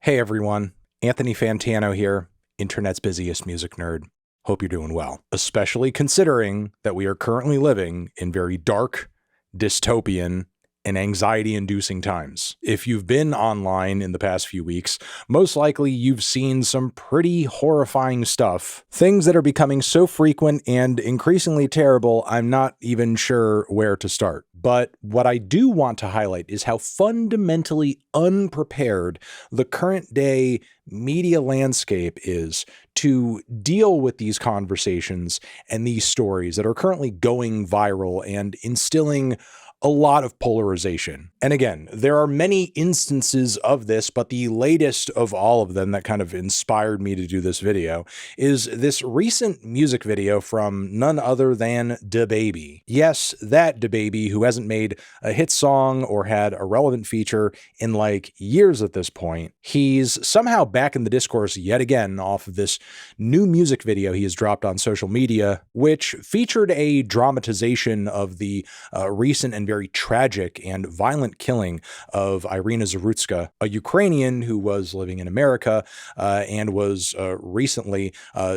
Hey everyone, Anthony Fantano here, internet's busiest music nerd. Hope you're doing well, especially considering that we are currently living in very dark, dystopian, and anxiety-inducing times. If you've been online in the past few weeks, most likely you've seen some pretty horrifying stuff. Things that are becoming so frequent and increasingly terrible, I'm not even sure where to start. But what I do want to highlight is how fundamentally unprepared the current day media landscape is to deal with these conversations and these stories that are currently going viral and instilling a lot of polarization. And again, there are many instances of this, but the latest of all of them that kind of inspired me to do this video is this recent music video from none other than DaBaby. Yes, that DaBaby, who hasn't made a hit song or had a relevant feature in like years at this point. He's somehow back in the discourse yet again off of this new music video he has dropped on social media, which featured a dramatization of the recent and very tragic and violent killing of Irina Zarutska, a Ukrainian who was living in America and was recently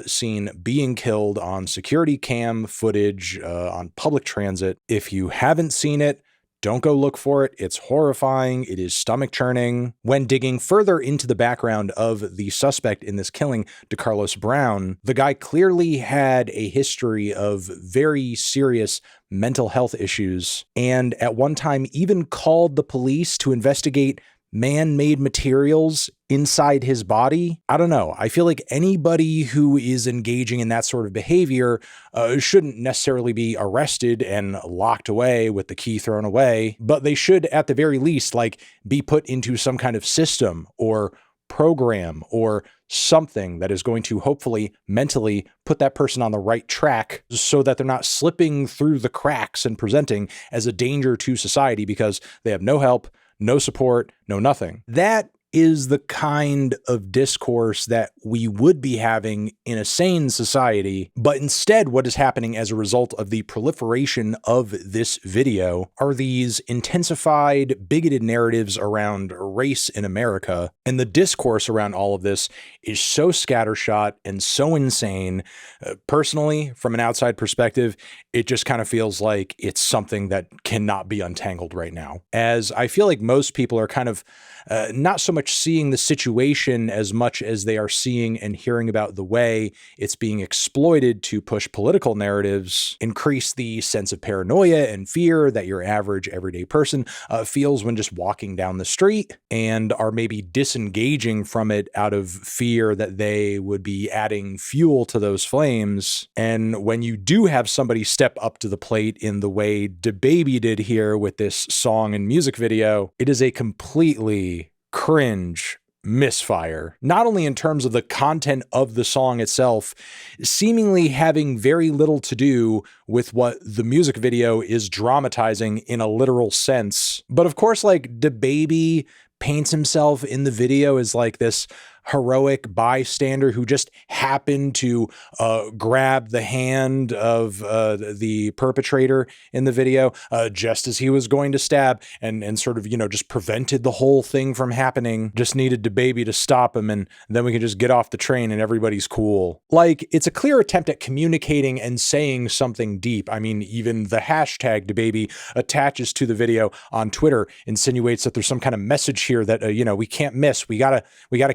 seen being killed on security cam footage on public transit. If you haven't seen it, don't go look for it. It's horrifying. It is stomach churning. When digging further into the background of the suspect in this killing, DeCarlos Brown, the guy clearly had a history of very serious mental health issues, and at one time even called the police to investigate man-made materials inside his body. I don't know. I feel like anybody who is engaging in that sort of behavior shouldn't necessarily be arrested and locked away with the key thrown away, but they should at the very least like be put into some kind of system or program or something that is going to hopefully mentally put that person on the right track so that they're not slipping through the cracks and presenting as a danger to society because they have no help, no support, no nothing. That is the kind of discourse that we would be having in a sane society, but instead what is happening as a result of the proliferation of this video are these intensified, bigoted narratives around race in America, and the discourse around all of this is so scattershot and so insane. Personally, from an outside perspective, it just kind of feels like it's something that cannot be untangled right now, as I feel like most people are kind of not so much seeing the situation as much as they are seeing and hearing about the way it's being exploited to push political narratives, increase the sense of paranoia and fear that your average everyday person feels when just walking down the street, and are maybe disengaging from it out of fear that they would be adding fuel to those flames. And when you do have somebody step up to the plate in the way DaBaby did here with this song and music video, it is a completely cringe misfire, not only in terms of the content of the song itself, seemingly having very little to do with what the music video is dramatizing in a literal sense, but of course, like, DaBaby paints himself in the video as like this heroic bystander who just happened to grab the hand of the perpetrator in the video just as he was going to stab, and sort of, you know, just prevented the whole thing from happening. Just needed DaBaby to stop him, and then we can just get off the train and everybody's cool. Like, it's a clear attempt at communicating and saying something deep. I mean, even the hashtag DaBaby attaches to the video on Twitter insinuates that there's some kind of message here that you know, we can't miss. We gotta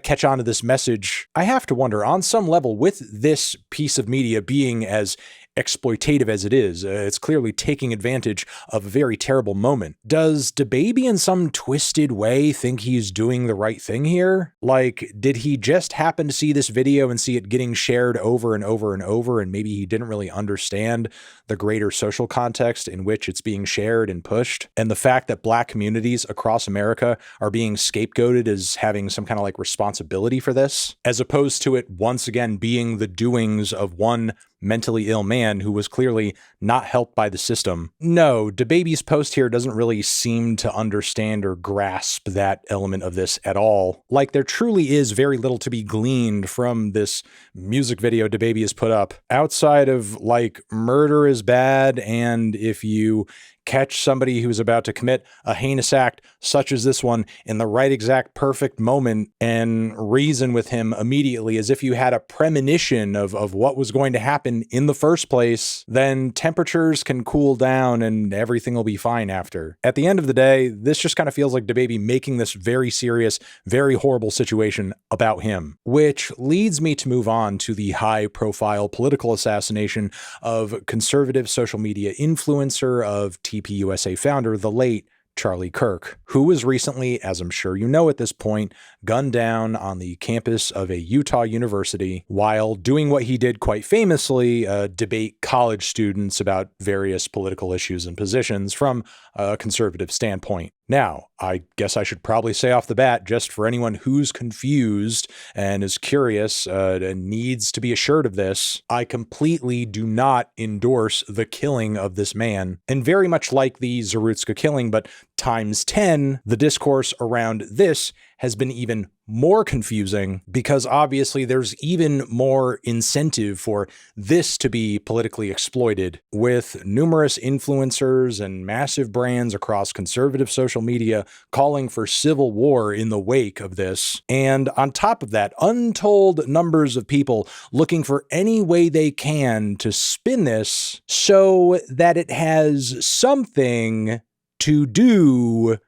catch on to this message. I have to wonder, on some level, with this piece of media being as exploitative as it is, it's clearly taking advantage of a very terrible moment. Does DaBaby in some twisted way think he's doing the right thing here? Like, did he just happen to see this video and see it getting shared over and over and over, and maybe he didn't really understand the greater social context in which it's being shared and pushed? And the fact that Black communities across America are being scapegoated as having some kind of like responsibility for this, as opposed to it once again being the doings of one mentally ill man who was clearly not helped by the system. No, DaBaby's post here doesn't really seem to understand or grasp that element of this at all. Like, there truly is very little to be gleaned from this music video DaBaby has put up, outside of like, murder is bad, and if you catch somebody who's about to commit a heinous act such as this one in the right exact perfect moment and reason with him immediately as if you had a premonition of what was going to happen in the first place, then temperatures can cool down and everything will be fine after. At the end of the day, this just kind of feels like DaBaby making this very serious, very horrible situation about him, which leads me to move on to the high-profile political assassination of conservative social media influencer of TPUSA founder, the late Charlie Kirk, who was recently, as I'm sure you know at this point, gunned down on the campus of a Utah university while doing what he did quite famously, debate college students about various political issues and positions from a conservative standpoint. Now, I guess I should probably say off the bat, just for anyone who's confused and is curious and needs to be assured of this, I completely do not endorse the killing of this man. And very much like the Zarutska killing, but times 10, the discourse around this has been even more confusing because obviously there's even more incentive for this to be politically exploited, with numerous influencers and massive brands across conservative social media calling for civil war in the wake of this. And on top of that, untold numbers of people looking for any way they can to spin this so that it has something to do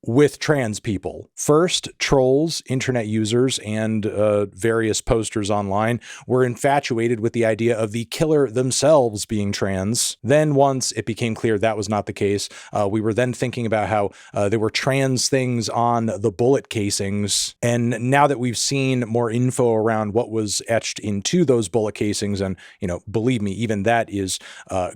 with trans people. First, trolls, internet users, and various posters online were infatuated with the idea of the killer themselves being trans. Then once it became clear that was not the case, we were then thinking about how there were trans things on the bullet casings. And now that we've seen more info around what was etched into those bullet casings, and, you know, believe me, even that is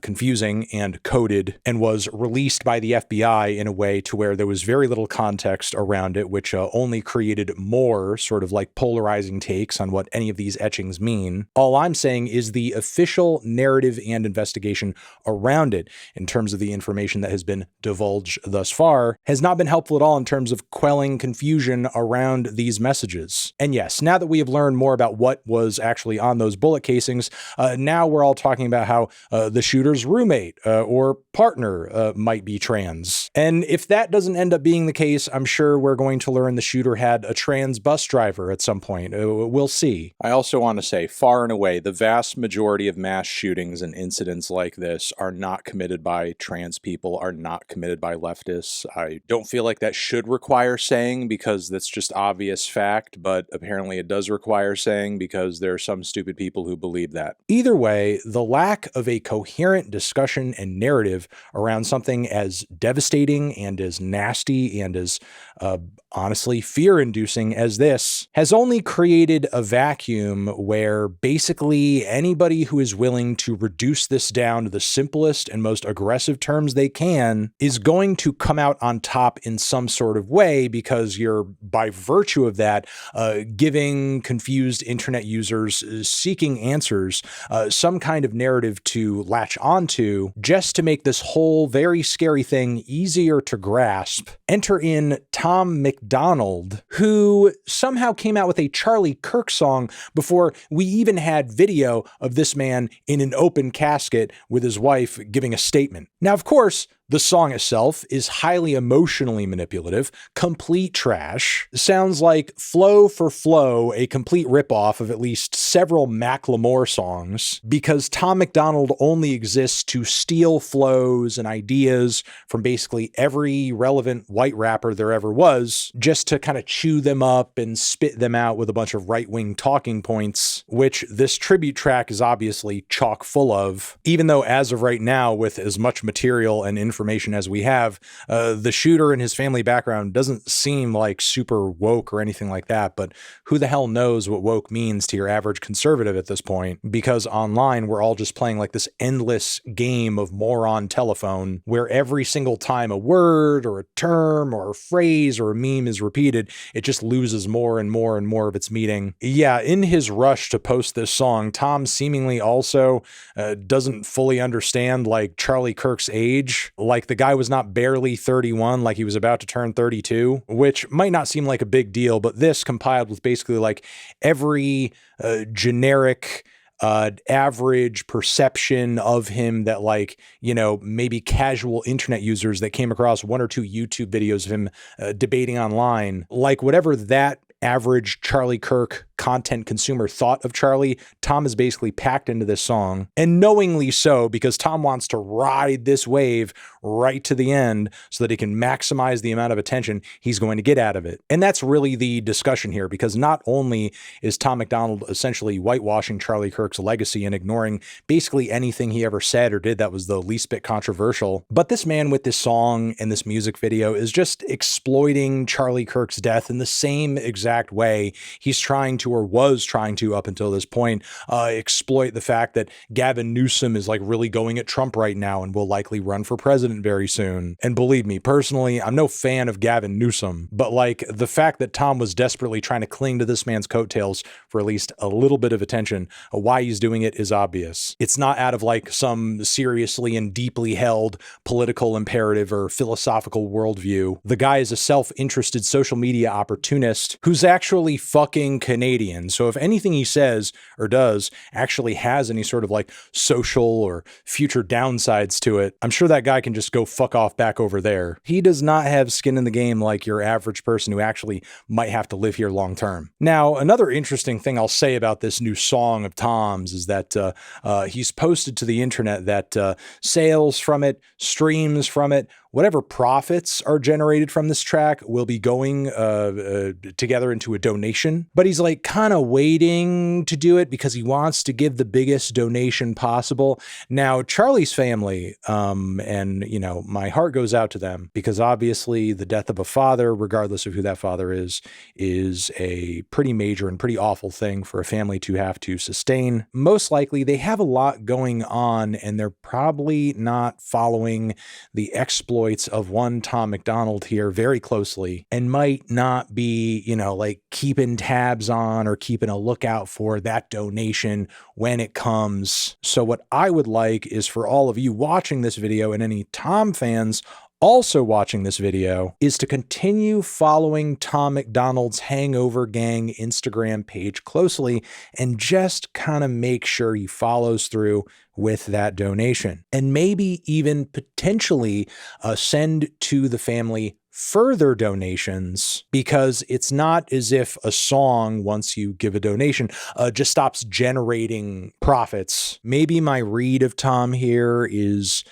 confusing and coded and was released by the FBI in a way to where there was very little context around it, which only created more sort of like polarizing takes on what any of these etchings mean. All I'm saying is the official narrative and investigation around it, in terms of the information that has been divulged thus far, has not been helpful at all in terms of quelling confusion around these messages. And yes, now that we have learned more about what was actually on those bullet casings, now we're all talking about how the shooter's roommate or partner might be trans. And if that doesn't end up being the case, I'm sure we're going to learn the shooter had a trans bus driver at some point. We'll see. I also want to say, far and away, the vast majority of mass shootings and incidents like this are not committed by trans people, are not committed by leftists. I don't feel like that should require saying because that's just obvious fact, but apparently it does require saying because there are some stupid people who believe that. Either way, the lack of a coherent discussion and narrative around something as devastating and as nasty and as honestly fear-inducing as this has only created a vacuum where basically anybody who is willing to reduce this down to the simplest and most aggressive terms they can is going to come out on top in some sort of way, because you're, by virtue of that, giving confused internet users seeking answers some kind of narrative to latch onto just to make this whole very scary thing easier to grasp. Enter in Tom MacDonald, who somehow came out with a Charlie Kirk song before we even had video of this man in an open casket with his wife giving a statement. Now, of course, the song itself is highly emotionally manipulative, complete trash. Sounds like flow for flow, a complete ripoff of at least several Macklemore songs, because Tom MacDonald only exists to steal flows and ideas from basically every relevant white rapper there ever was, just to kind of chew them up and spit them out with a bunch of right-wing talking points, which this tribute track is obviously chock full of, even though as of right now, with as much material and information as we have, the shooter and his family background doesn't seem like super woke or anything like that, but who the hell knows what woke means to your average conservative at this point, because online we're all just playing like this endless game of moron telephone where every single time a word or a term or a phrase or a meme is repeated, it just loses more and more and more of its meaning. Yeah, in his rush to post this song, Tom seemingly also doesn't fully understand like Charlie Kirk's age. Like the guy was not barely 31, like he was about to turn 32, which might not seem like a big deal, but this compiled with basically like every generic average perception of him that, like, you know, maybe casual internet users that came across one or two YouTube videos of him debating online, like whatever that average Charlie Kirk content consumer thought of Charlie, Tom is basically packed into this song, and knowingly so, because Tom wants to ride this wave right to the end so that he can maximize the amount of attention he's going to get out of it. And that's really the discussion here, because not only is Tom MacDonald essentially whitewashing Charlie Kirk's legacy and ignoring basically anything he ever said or did that was the least bit controversial, but this man with this song and this music video is just exploiting Charlie Kirk's death in the same exact way he's trying to, or was trying to up until this point, exploit the fact that Gavin Newsom is like really going at Trump right now and will likely run for president very soon. And believe me, personally, I'm no fan of Gavin Newsom, but like the fact that Tom was desperately trying to cling to this man's coattails for at least a little bit of attention, why he's doing it is obvious. It's not out of like some seriously and deeply held political imperative or philosophical worldview. The guy is a self-interested social media opportunist who's actually fucking Canadian. So if anything he says or does actually has any sort of like social or future downsides to it, I'm sure that guy can just go fuck off back over there. He does not have skin in the game like your average person who actually might have to live here long term. Now, another interesting thing I'll say about this new song of Tom's is that he's posted to the internet that sales from it, streams from it, whatever profits are generated from this track will be going together into a donation. But he's like kind of waiting to do it because he wants to give the biggest donation possible. Now, Charlie's family, and you know, my heart goes out to them, because obviously the death of a father, regardless of who that father is a pretty major and pretty awful thing for a family to have to sustain. Most likely they have a lot going on and they're probably not following the exploits of one Tom MacDonald here very closely, and might not be, you know, like keeping tabs on or keeping a lookout for that donation when it comes. So what I would like is for all of you watching this video, and any Tom fans also watching this video, is to continue following Tom MacDonald's Hangover Gang Instagram page closely and just kind of make sure he follows through with that donation, and maybe even potentially send to the family further donations, because it's not as if a song, once you give a donation, just stops generating profits. Maybe my read of Tom here is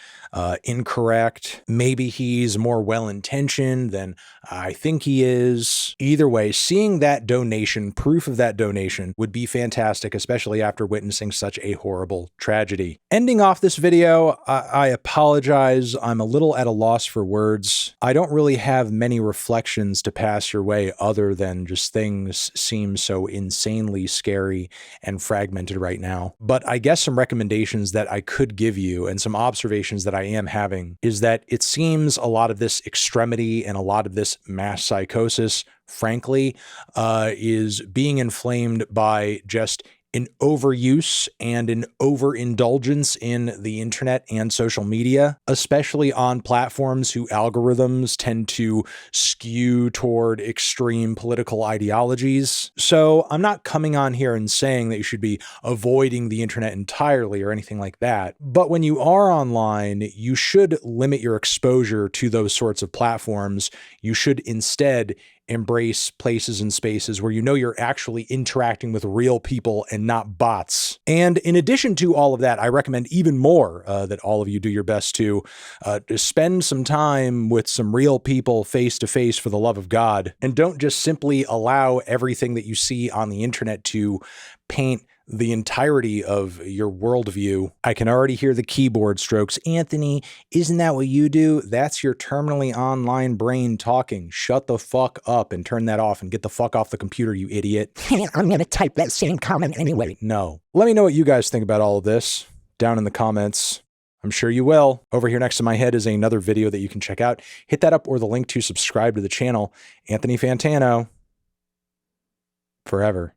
incorrect. Maybe he's more well-intentioned than I think he is. Either way, seeing that donation, proof of that donation, would be fantastic, especially after witnessing such a horrible tragedy. Ending off this video, I apologize. I'm a little at a loss for words. I don't really have many reflections to pass your way other than just things seem so insanely scary and fragmented right now. But I guess some recommendations that I could give you and some observations that I am having is that it seems a lot of this extremity and a lot of this mass psychosis, frankly, is being inflamed by just an overuse and an overindulgence in the internet and social media, especially on platforms whose algorithms tend to skew toward extreme political ideologies. So I'm not coming on here and saying that you should be avoiding the internet entirely or anything like that. But when you are online, you should limit your exposure to those sorts of platforms. You should instead embrace places and spaces where you know you're actually interacting with real people and not bots. And in addition to all of that, I recommend even more that all of you do your best to spend some time with some real people face to face for the love of God, and don't just simply allow everything that you see on the internet to paint the entirety of your worldview. I can already hear the keyboard strokes. Anthony, isn't that what you do? That's your terminally online brain talking. Shut the fuck up and turn that off and get the fuck off the computer, you idiot. I'm gonna type that same comment anyway. No. Let me know what you guys think about all of this down in the comments. I'm sure you will. Over here next to my head is another video that you can check out. Hit that up or the link to subscribe to the channel. Anthony Fantano. Forever.